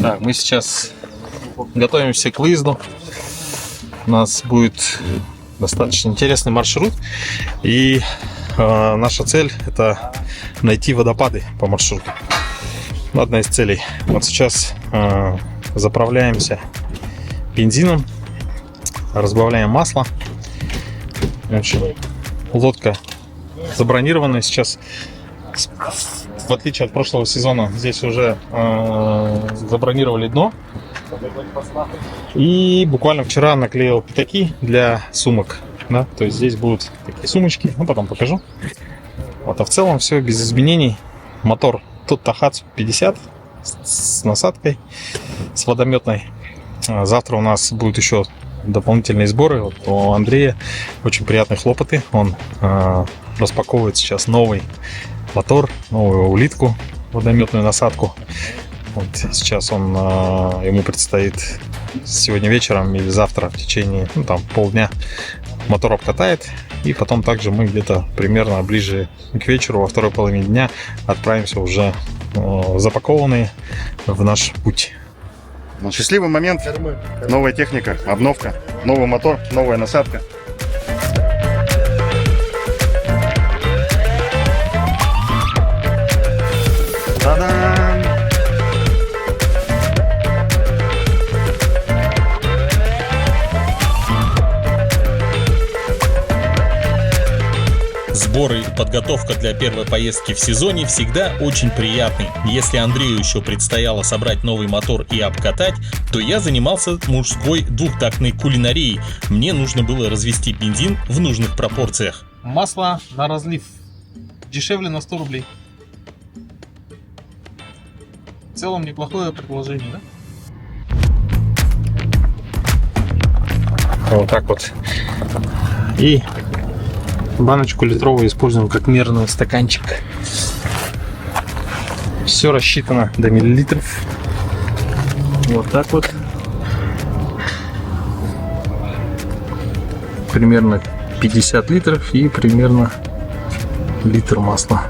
Так, мы сейчас готовимся к выезду. У нас будет достаточно интересный маршрут. И наша цель — это найти водопады по маршруту. Одна из целей. Вот сейчас заправляемся бензином, разбавляем масло. Лодка забронированная сейчас. В отличие от прошлого сезона, здесь уже забронировали дно. И буквально вчера наклеил пятаки для сумок. Да? То есть здесь будут такие сумочки. Ну, потом покажу. Вот, а в целом все без изменений. Мотор тут Tohatsu 50 с насадкой, с водометной. Завтра у нас будут еще дополнительные сборы. Вот у Андрея очень приятные хлопоты. Он распаковывает сейчас новый мотор, новую улитку, водометную насадку. Вот сейчас ему предстоит сегодня вечером или завтра в течение полдня мотор обкатает. И потом также мы где-то примерно ближе к вечеру, во второй половине дня отправимся уже запакованные в наш путь. Счастливый момент. Новая техника, обновка, новый мотор, новая насадка. Та-дам! Сборы и подготовка для первой поездки в сезоне всегда очень приятны. Если Андрею еще предстояло собрать новый мотор и обкатать, то я занимался мужской двухтактной кулинарией. Мне нужно было развести бензин в нужных пропорциях. Масло на разлив дешевле на 100 рублей. В целом неплохое предложение, да? Вот так вот. И баночку литровую используем как мерный стаканчик. Все рассчитано до миллилитров. Вот так вот. Примерно 50 литров и примерно литр масла.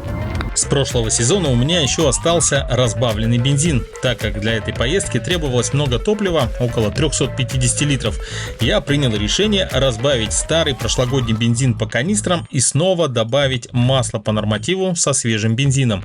С прошлого сезона у меня еще остался разбавленный бензин. Так как для этой поездки требовалось много топлива, около 350 литров, я принял решение разбавить старый прошлогодний бензин по канистрам и снова добавить масло по нормативу со свежим бензином.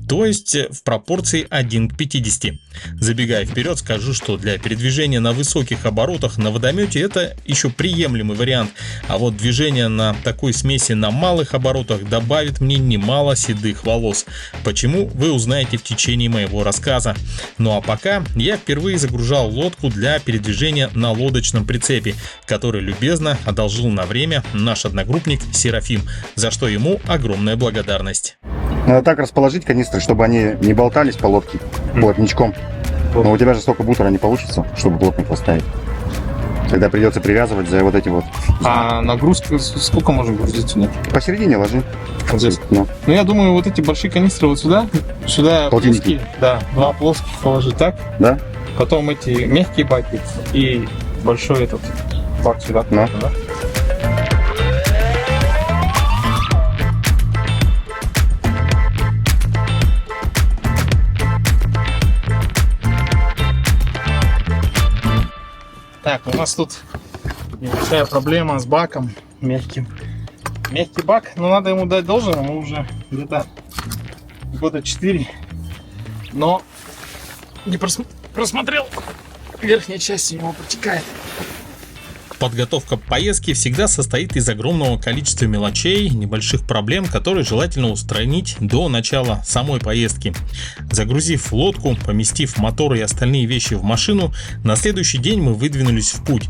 То есть в пропорции 1 к 50. Забегая вперед, скажу, что для передвижения на высоких оборотах на водомете это еще приемлемый вариант. А вот движение на такой смеси на малых оборотах добавит мне немало седых волос. Почему, вы узнаете в течение моего рассказа. Ну а пока я впервые загружал лодку для передвижения на лодочном прицепе, который любезно одолжил на время наш одногруппник Серафим, за что ему огромная благодарность. Надо так расположить канистры, чтобы они не болтались по лодке плотничком. Но у тебя же столько бутера не получится, чтобы плотник поставить. Тогда придется привязывать за вот эти вот. А нагрузка сколько можно грузить сюда? Посередине ложи. Вот здесь. Ну. Ну, я думаю, вот эти большие канистры вот сюда Полтинники. плоские, да, два плоских положить так. Да? Потом эти мягкие баки и большой этот бак сюда. Ну. Да? Так, у нас тут небольшая проблема с баком мягким. Мягкий бак, но надо ему дать должное, ему уже где-то года 4. Но не просмотрел, верхняя часть у него протекает. Подготовка поездки всегда состоит из огромного количества мелочей, небольших проблем, которые желательно устранить до начала самой поездки. Загрузив лодку, поместив мотор и остальные вещи в машину, на следующий день мы выдвинулись в путь.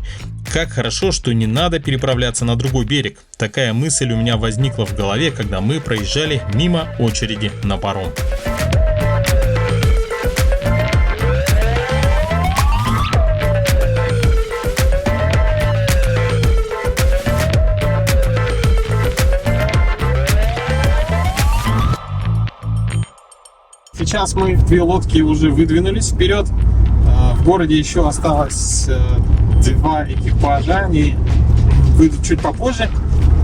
Как хорошо, что не надо переправляться на другой берег. Такая мысль у меня возникла в голове, когда мы проезжали мимо очереди на паром. Сейчас мы две лодки уже выдвинулись вперед. В городе еще осталось два экипажа. Они выйдут чуть попозже.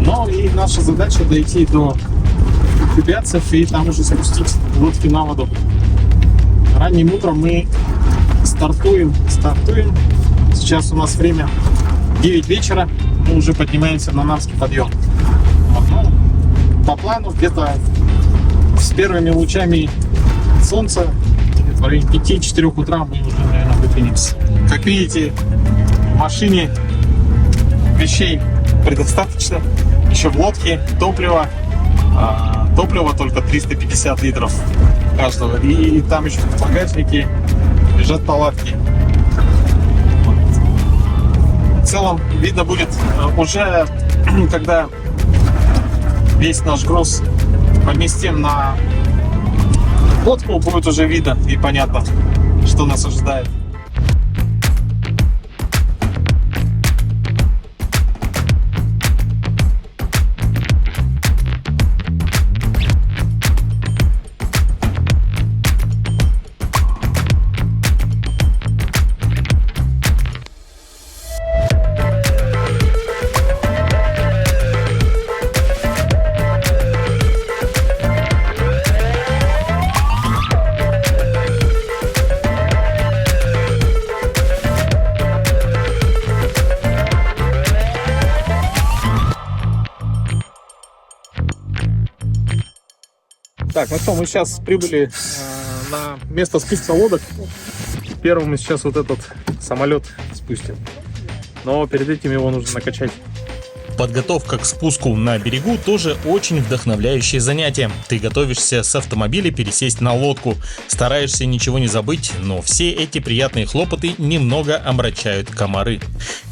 Но и наша задача дойти до Любятцев и там уже запустить лодки на воду. Ранним утром мы Стартуем. Сейчас у нас время 9 вечера. Мы уже поднимаемся на Нарвский подъем. Вот, ну, по плану где-то с первыми лучами солнца в районе 5-4 утра мы уже, наверное, выдвинемся. Как видите, в машине вещей предостаточно. Еще в лодке топливо. Топливо только 350 литров каждого. И там еще в багажнике лежат палатки. В целом видно будет уже, когда весь наш груз поместим на лодку, будет уже видно и понятно, что нас ожидает. Так, ну что, мы сейчас прибыли на место спуска лодок. Первым мы сейчас вот этот самолет спустим. Но перед этим его нужно накачать. Подготовка к спуску на берегу тоже очень вдохновляющее занятие. Ты готовишься с автомобиля пересесть на лодку, стараешься ничего не забыть, но все эти приятные хлопоты немного омрачают комары.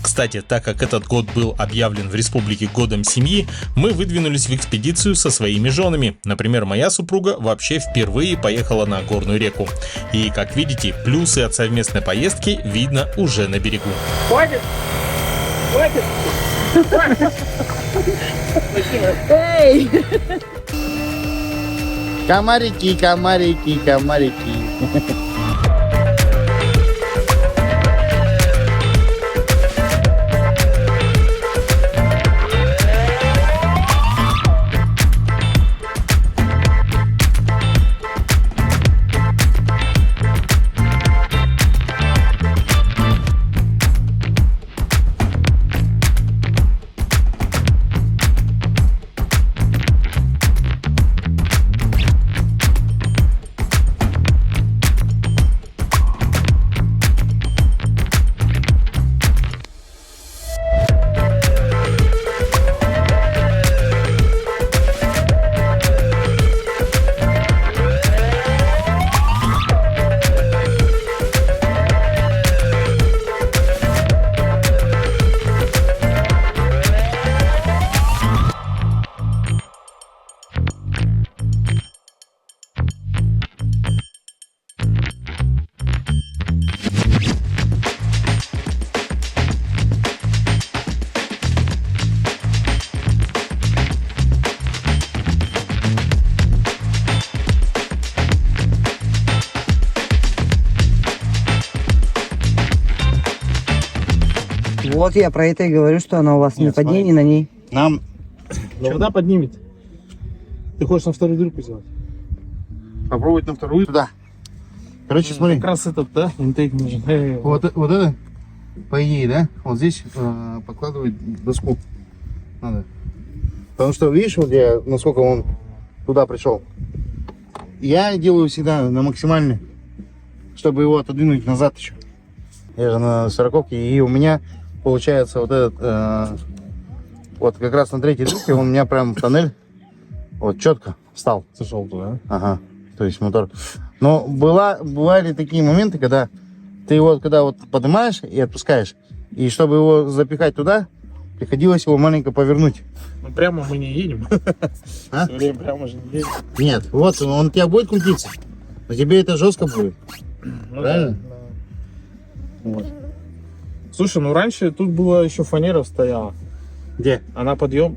Кстати, так как этот год был объявлен в республике годом семьи, мы выдвинулись в экспедицию со своими женами. Например, моя супруга вообще впервые поехала на горную реку. И, как видите, плюсы от совместной поездки видно уже на берегу. Хватит! Хватит! Эй! Комарики, комарики, комарики. Вот я про это и говорю, что она у вас не падение на ней. Нам Когда поднимет? Ты хочешь на вторую дырку сделать? попробовать на вторую туда. Короче, смотри. Как раз этот, да? Интейк нужен. Вот это, по идее, да? Вот здесь подкладывать доску. Надо. Потому что, видишь, вот я, насколько он туда пришел. Я делаю всегда на максимальный, чтобы его отодвинуть назад еще. Я же на 40-ке, и у меня получается вот этот, вот как раз на третьей дырке он у меня прям в тоннель вот четко встал. Зашел туда. Ага, то есть мотор. Но бывали такие моменты, когда ты его когда вот поднимаешь и отпускаешь, и чтобы его запихать туда, приходилось его маленько повернуть. Ну прямо мы не едем. А? Все время прямо же не едем. Нет, вот он у тебя будет крутиться, но тебе это жестко будет. Ну, Правильно? да. Вот. Слушай, ну раньше тут была еще фанера стояла. Где? Она подъем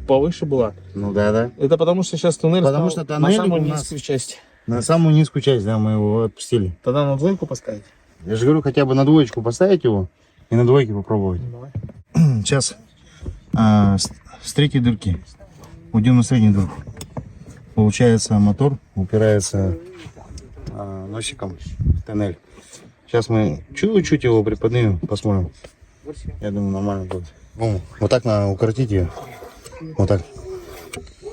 повыше была. Ну да. Это потому что сейчас туннель Потому стал что тоннель на самую у нас- низкую часть. На самую низкую часть, да, мы его отпустили. Тогда на двойку поставить. Я же говорю, хотя бы на двоечку поставить его и на двойке попробовать. Давай. Сейчас с третьей дырки уйдем на среднюю дырку. Получается, мотор упирается носиком в тоннель. Сейчас мы чуть-чуть его приподнимем, посмотрим. Я думаю, нормально будет. Ну, вот так надо укоротить ее. Вот так.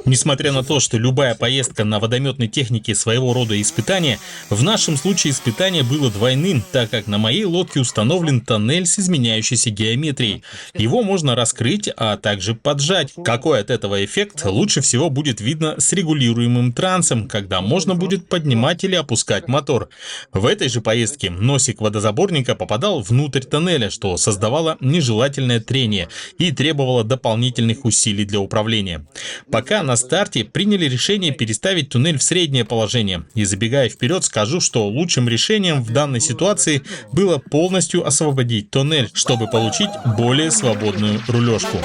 Несмотря на то, что любая поездка на водометной технике своего рода испытание, в нашем случае испытание было двойным, так как на моей лодке установлен тоннель с изменяющейся геометрией. Его можно раскрыть, а также поджать. Какой от этого эффект лучше всего будет видно с регулируемым трансом, когда можно будет поднимать или опускать мотор. В этой же поездке носик водозаборника попадал внутрь тоннеля, что создавало нежелательное трение и требовало дополнительных усилий для управления. Пока на старте приняли решение переставить туннель в среднее положение. И забегая вперед, скажу, что лучшим решением в данной ситуации было полностью освободить туннель, чтобы получить более свободную рулежку.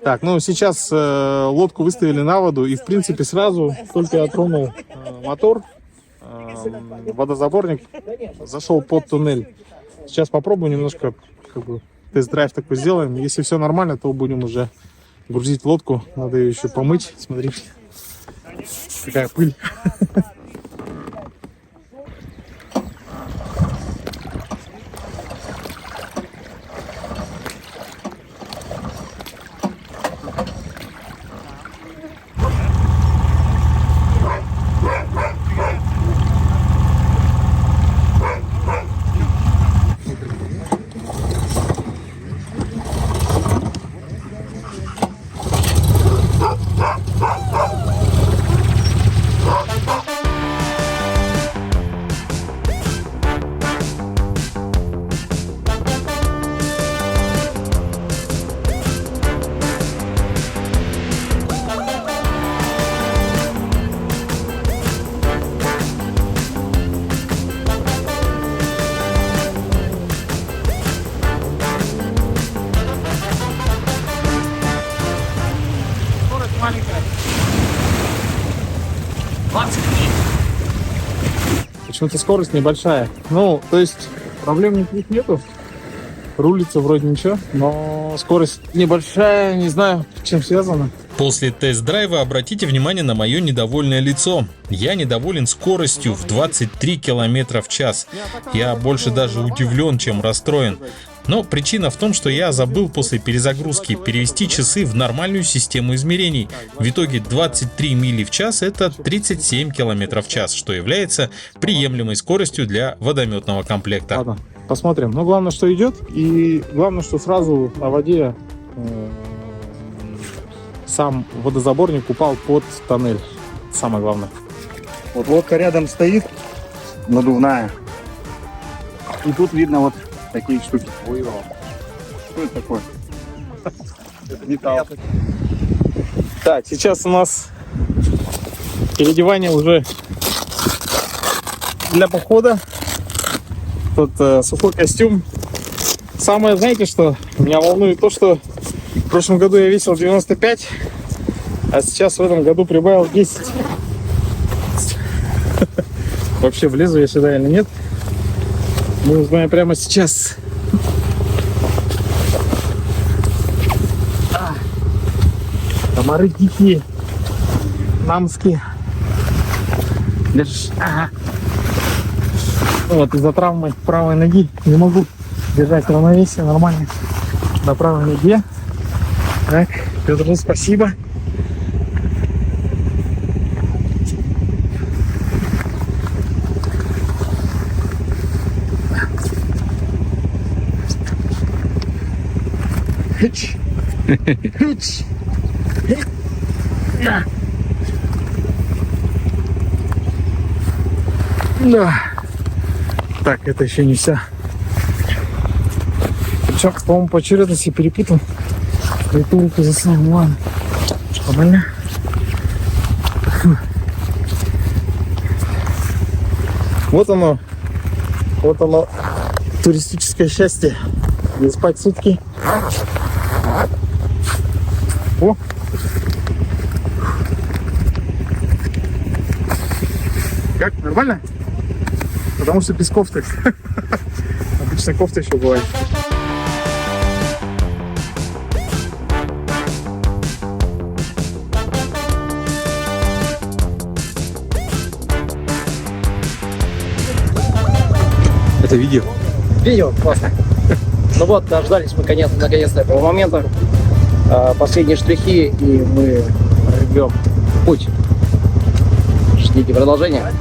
Так, ну сейчас лодку выставили на воду, и в принципе сразу, только я тронул мотор, водозаборник зашел под туннель. Сейчас попробую немножко, как бы, тест-драйв такой сделаем. Если все нормально, то будем уже грузить лодку. Надо ее еще помыть. Смотрите, какая пыль. Почему-то скорость небольшая. Ну, то есть проблем никаких нету. Рулится вроде ничего, но скорость небольшая, не знаю, с чем связано. После тест-драйва обратите внимание на мое недовольное лицо. Я недоволен скоростью в 23 км в час. Я больше даже удивлен, чем расстроен. Но причина в том, что я забыл после перезагрузки перевести часы в нормальную систему измерений. В итоге 23 мили в час — это 37 км в час, что является приемлемой скоростью для водометного комплекта. Ладно, посмотрим. Но главное, что идет, и главное, что сразу на воде сам водозаборник упал под тоннель. Самое главное. Вот лодка рядом стоит, надувная. И тут видно вот такие штуки. Что это такое? Это металл. Так, сейчас у нас переодевание уже для похода. Тут сухой костюм. Самое, знаете, что меня волнует то, что в прошлом году я весил 95, а сейчас в этом году прибавил 10. Вообще влезу я сюда или нет, мы узнаем прямо сейчас. Комары дикие, намские. Держишь. Ага. Вот из-за травмы правой ноги не могу держать равновесие нормально на правой ноге. Так, Петру спасибо. Хыч. Хыч. Да. Да. Так, это еще не вся. Причем, по-моему, по очередности перепутал. Эту руку засунул, ладно. Нормально. Вот оно, туристическое счастье. Не спать сутки. О! Как? Нормально? Потому что без кофты. Обычно кофта еще бывает. Это видео. Видео классно. Ну вот, дождались мы наконец-то этого момента. Последние штрихи, и мы пройдем путь. Ждите продолжения.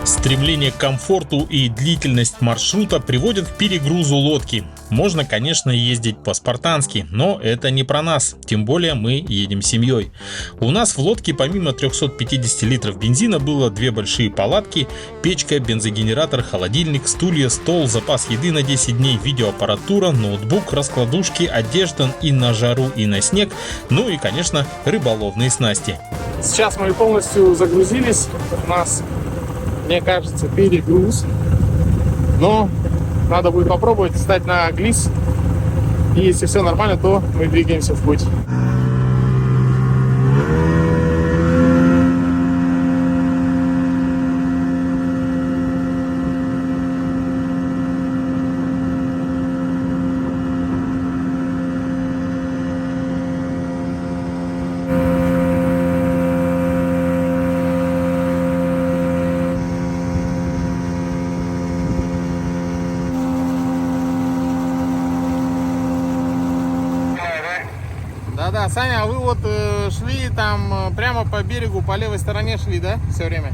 Стремление к комфорту и длительность маршрута приводят к перегрузу лодки. Можно, конечно, ездить по-спартански, но это не про нас, тем более мы едем семьей. У нас в лодке помимо 350 литров бензина было 2 большие палатки, печка, бензогенератор, холодильник, стулья, стол, запас еды на 10 дней, видеоаппаратура, ноутбук, раскладушки, одежда и на жару, и на снег, ну и, конечно, рыболовные снасти. Сейчас мы полностью загрузились. У нас, мне кажется, перегруз. Но надо будет попробовать встать на глис. И если все нормально, то мы двигаемся в путь. Да, Саня, а вы вот шли там прямо по берегу, по левой стороне шли, да, все время?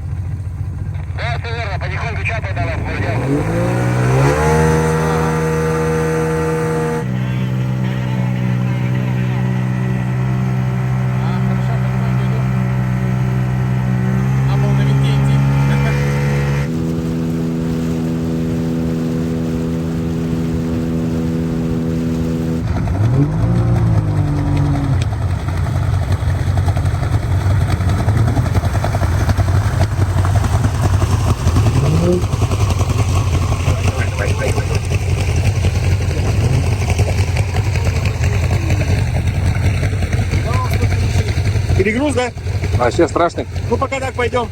Да, все верно, потихоньку чапай давай, Перегруз, да? Вообще страшно. Ну пока так пойдем.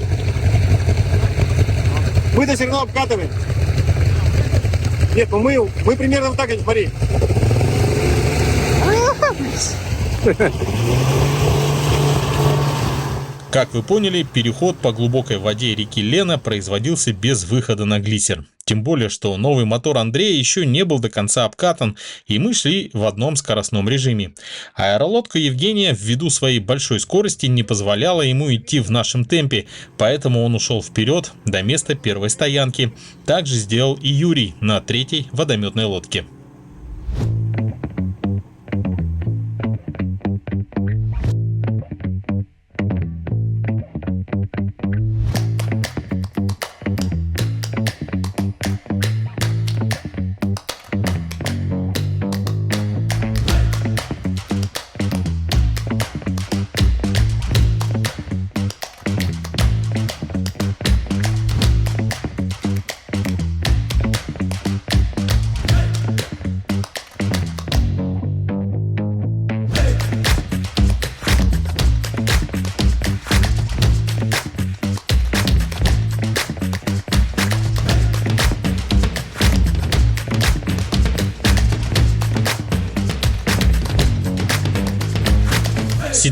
Мы-то все равно обкатываем. Нет, ну мы примерно вот так, смотри. Как вы поняли, переход по глубокой воде реки Лена производился без выхода на глиссер. Тем более, что новый мотор Андрея еще не был до конца обкатан, и мы шли в одном скоростном режиме. Аэролодка Евгения ввиду своей большой скорости не позволяла ему идти в нашем темпе, поэтому он ушел вперед до места первой стоянки. Так же сделал и Юрий на 3-й водометной лодке.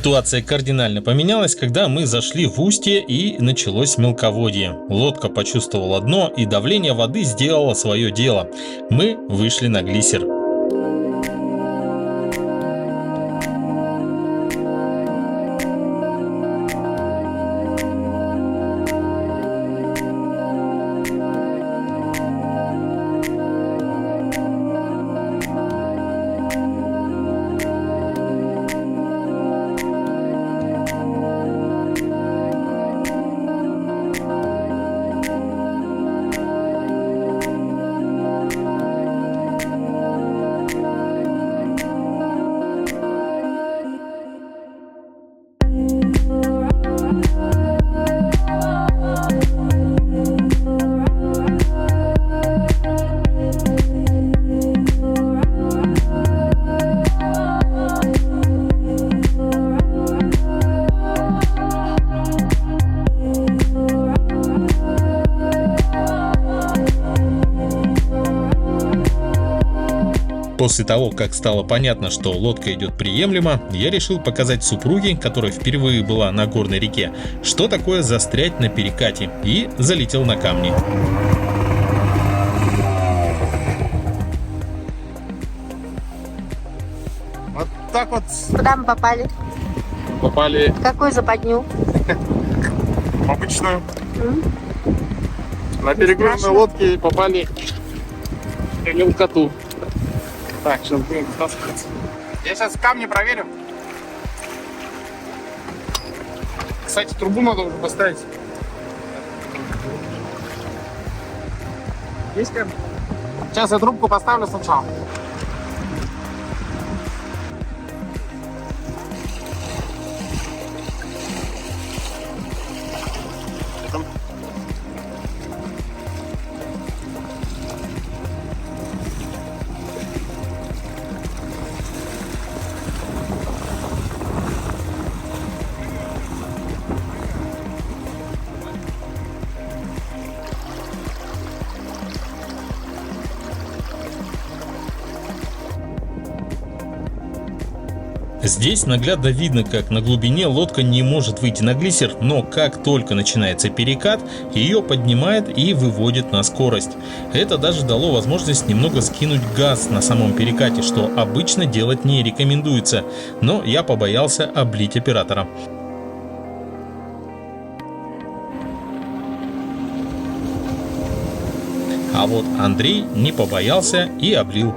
Ситуация кардинально поменялась, когда мы зашли в устье и началось мелководье. Лодка почувствовала дно, и давление воды сделало свое дело. Мы вышли на глиссер. После того, как стало понятно, что лодка идет приемлемо, я решил показать супруге, которая впервые была на горной реке, что такое застрять на перекате, и залетел на камни. Вот так вот Куда мы попали? попали В какую западню? в обычную. На перегруженной Страшно. лодке попали в мелкоту. Так, сейчас будем вытаскиваться. Я сейчас камни проверю. Кстати, трубу надо уже поставить. Есть камни? Сейчас я трубку поставлю сначала. Здесь наглядно видно, как на глубине лодка не может выйти на глиссер, но как только начинается перекат, ее поднимает и выводит на скорость. Это даже дало возможность немного скинуть газ на самом перекате, что обычно делать не рекомендуется, но я побоялся облить оператора. А вот Андрей не побоялся и облил.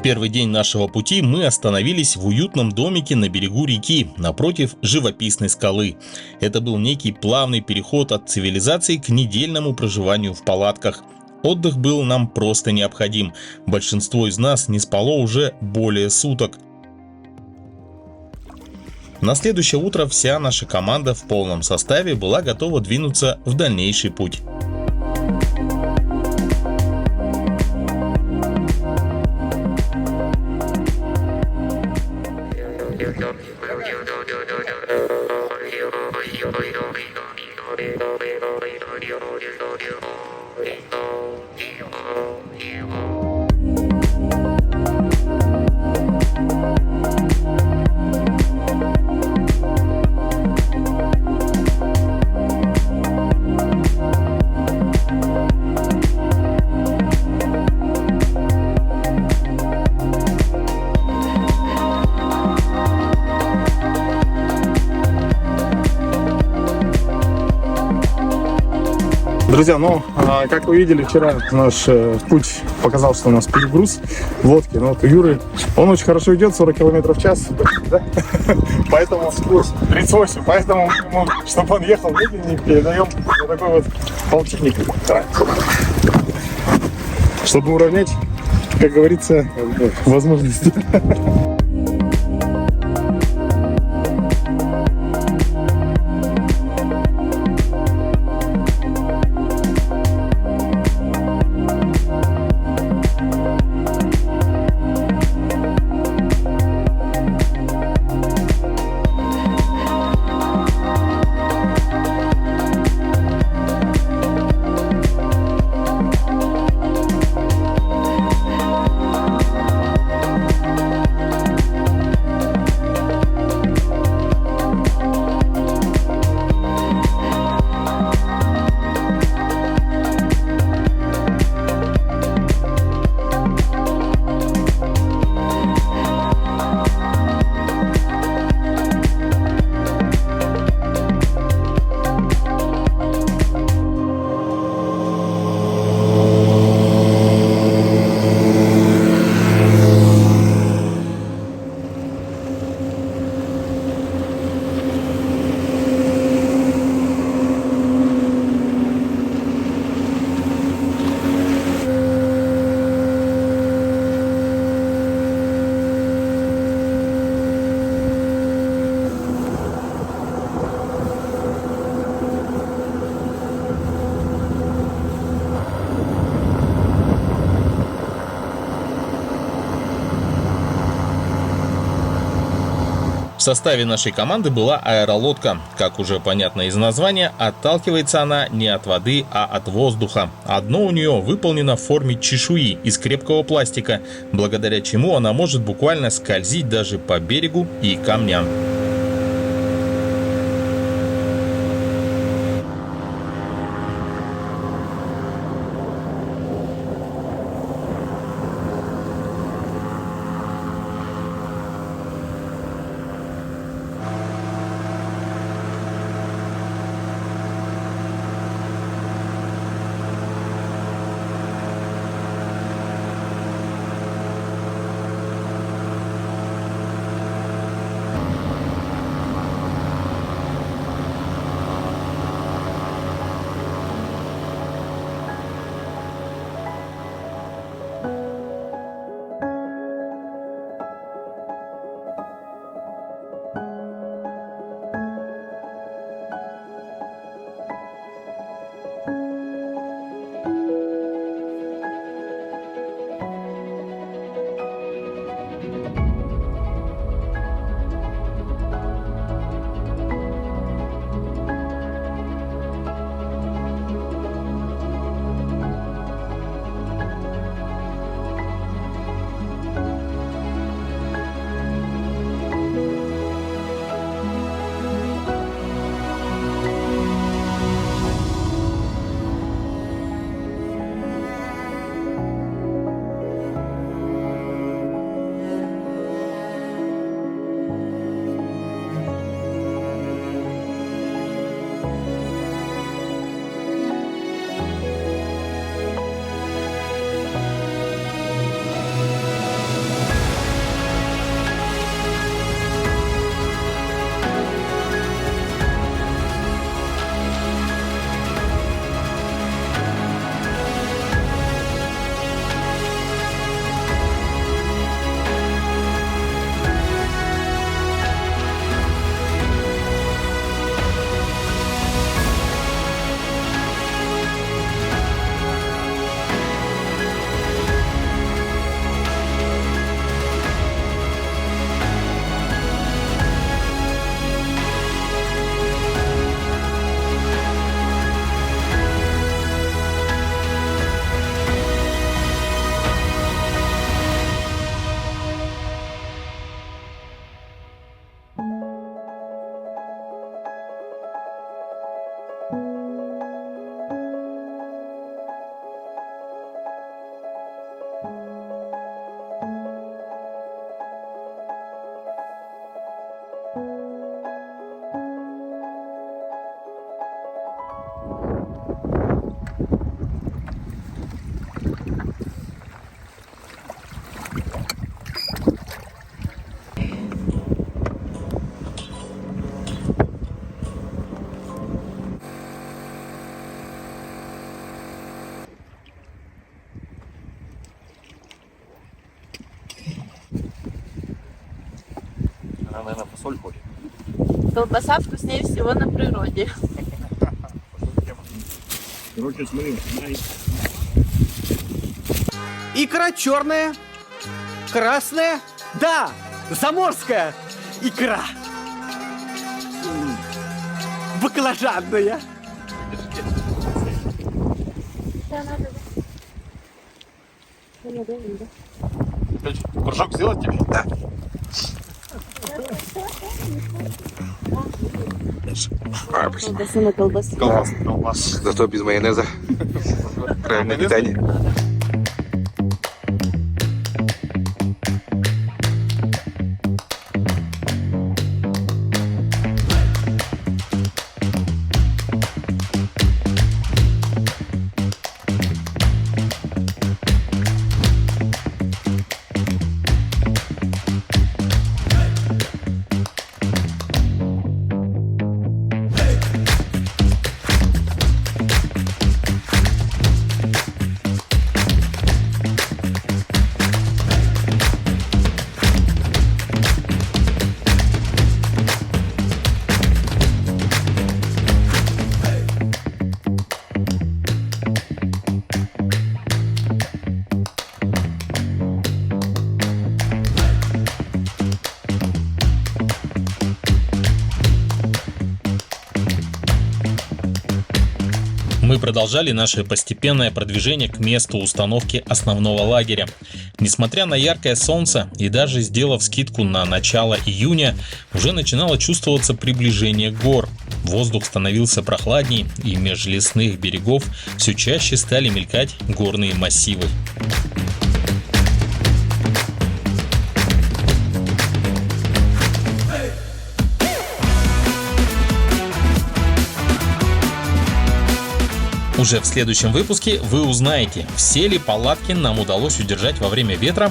первый день нашего пути мы остановились в уютном домике на берегу реки, напротив живописной скалы. Это был некий плавный переход от цивилизации к недельному проживанию в палатках. Отдых был нам просто необходим. Большинство из нас не спало уже более суток. На следующее утро вся наша команда в полном составе была готова двинуться в дальнейший путь. Друзья, ну, как вы видели, вчера наш путь показал, что у нас перегруз в лодке. Но вот у Юры, он очень хорошо идет, 40 км в час, да? Поэтому 38, поэтому, чтобы он ехал медленнее, передаем вот такой вот полтинник. Чтобы уравнять, как говорится, возможности. В составе нашей команды была аэролодка. Как уже понятно из названия, отталкивается она не от воды, а от воздуха. Дно у нее выполнено в форме чешуи из крепкого пластика, благодаря чему она может буквально скользить даже по берегу и камням. Она, наверное, фасоль хочет. Колбаса вкуснее всего на природе. Короче, смотри, Икра черная, красная, да, заморская икра. Баклажанная. Кружок сделать тебе? Да. Колбаса на колбасу. Колбас. зато без майонеза. Правильное питание. Мы продолжали наше постепенное продвижение к месту установки основного лагеря. Несмотря на яркое солнце и даже сделав скидку на начало июня, уже начинало чувствоваться приближение гор. Воздух становился прохладней, и меж лесных берегов все чаще стали мелькать горные массивы. Уже в следующем выпуске вы узнаете, все ли палатки нам удалось удержать во время ветра,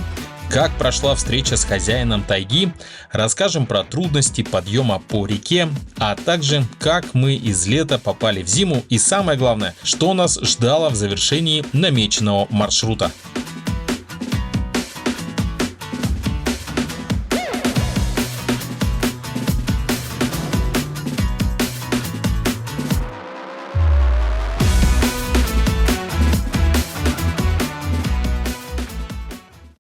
как прошла встреча с хозяином тайги, расскажем про трудности подъема по реке, а также как мы из лета попали в зиму и самое главное, что нас ждало в завершении намеченного маршрута.